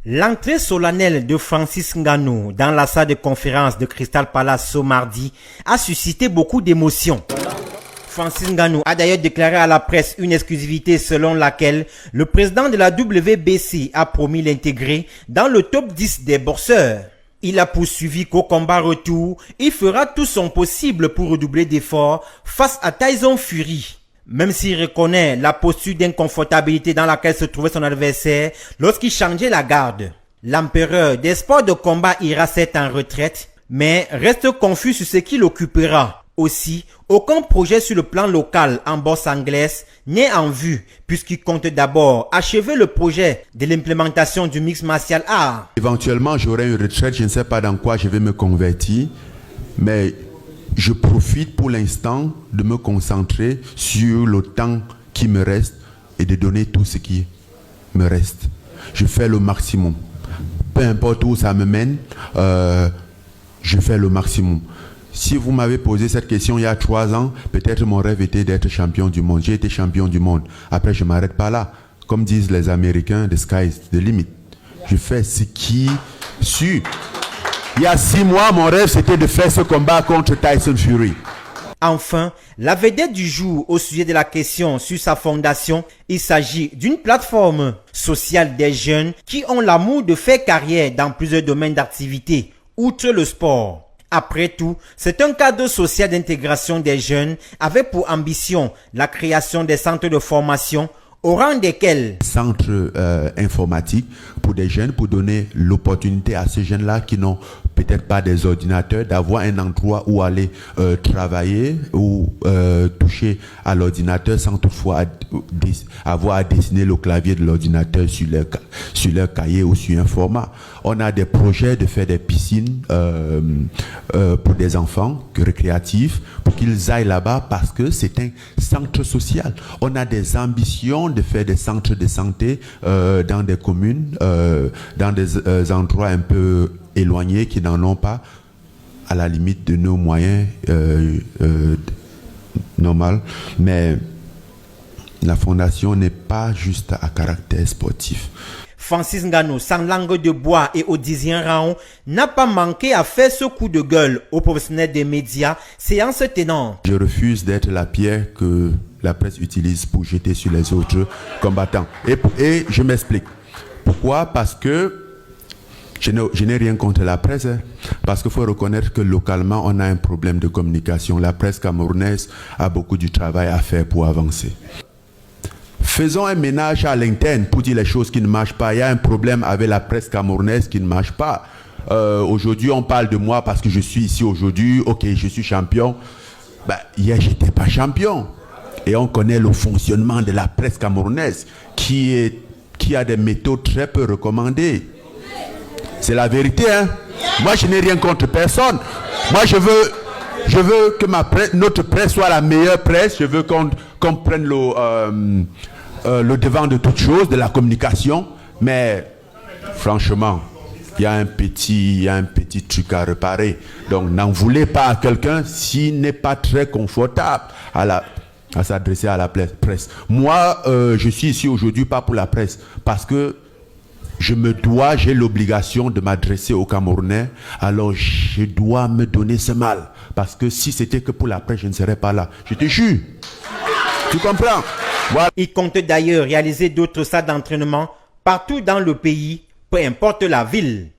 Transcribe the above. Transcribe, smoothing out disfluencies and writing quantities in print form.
L'entrée solennelle de Francis Ngannou dans la salle de conférence de Crystal Palace ce mardi a suscité beaucoup d'émotions. Francis Ngannou a d'ailleurs déclaré à la presse une exclusivité selon laquelle le président de la WBC a promis l'intégrer dans le top 10 des boxeurs. Il a poursuivi qu'au combat retour, il fera tout son possible pour redoubler d'efforts face à Tyson Fury. Même s'il reconnaît la posture d'inconfortabilité dans laquelle se trouvait son adversaire lorsqu'il changeait la garde. L'empereur des sports de combat ira certes en retraite, mais reste confus sur ce qu'il occupera. Aussi, aucun projet sur le plan local en boxe anglaise n'est en vue, puisqu'il compte d'abord achever le projet de l'implémentation du mix martial art. Éventuellement, j'aurai une retraite, je ne sais pas dans quoi je vais me convertir, mais je profite pour l'instant de me concentrer sur le temps qui me reste et de donner tout ce qui me reste. Je fais le maximum. Peu importe où ça me mène, je fais le maximum. Si vous m'avez posé cette question il y a 3 ans, peut-être mon rêve était d'être champion du monde. J'ai été champion du monde. Après, je ne m'arrête pas là. Comme disent les Américains, the sky is the limit. Je fais ce qui suit. Il y a 6 mois, mon rêve, c'était de faire ce combat contre Tyson Fury. Enfin, la vedette du jour au sujet de la question sur sa fondation, il s'agit d'une plateforme sociale des jeunes qui ont l'amour de faire carrière dans plusieurs domaines d'activité, outre le sport. Après tout, c'est un cadre social d'intégration des jeunes avec pour ambition la création des centres de formation au rang desquels centres informatiques pour des jeunes, pour donner l'opportunité à ces jeunes-là qui n'ont peut-être pas des ordinateurs, d'avoir un endroit où aller travailler ou toucher à l'ordinateur sans toutefois avoir à dessiner le clavier de l'ordinateur sur leur cahier ou sur un format. On a des projets de faire des piscines pour des enfants récréatifs, pour qu'ils aillent là-bas parce que c'est un centre social. On a des ambitions de faire des centres de santé dans des communes, dans des endroits un peu éloignés qui n'en ont pas, à la limite de nos moyens normaux. Mais la fondation n'est pas juste à caractère sportif. Francis Ngannou, sans langue de bois et au 10e round, n'a pas manqué à faire ce coup de gueule aux professionnels des médias, séance tenante. Je refuse d'être la pierre que la presse utilise pour jeter sur les autres combattants. Et je m'explique. Pourquoi? Parce que je n'ai rien contre la presse, parce qu'il faut reconnaître que localement, on a un problème de communication. La presse camerounaise a beaucoup de travail à faire pour avancer. Faisons un ménage à l'interne pour dire les choses qui ne marchent pas. Il y a un problème avec la presse camerounaise qui ne marche pas. Aujourd'hui, on parle de moi parce que je suis ici aujourd'hui. Ok, je suis champion. Hier, je n'étais pas champion. Et on connaît le fonctionnement de la presse camerounaise qui a des méthodes très peu recommandées. C'est la vérité, hein. Moi, je n'ai rien contre personne. Moi, je veux que notre presse soit la meilleure presse. Je veux qu'on prenne le devant de toutes choses, de la communication. Mais franchement, il y a un petit truc à réparer. Donc, n'en voulez pas à quelqu'un s'il n'est pas très confortable à s'adresser à la presse. Moi, je suis ici aujourd'hui pas pour la presse, parce que j'ai l'obligation de m'adresser aux Camerounais, alors je dois me donner ce mal. Parce que si c'était que pour la presse, je ne serais pas là. Je te jure. Tu comprends? Voilà. Il compte d'ailleurs réaliser d'autres salles d'entraînement partout dans le pays, peu importe la ville.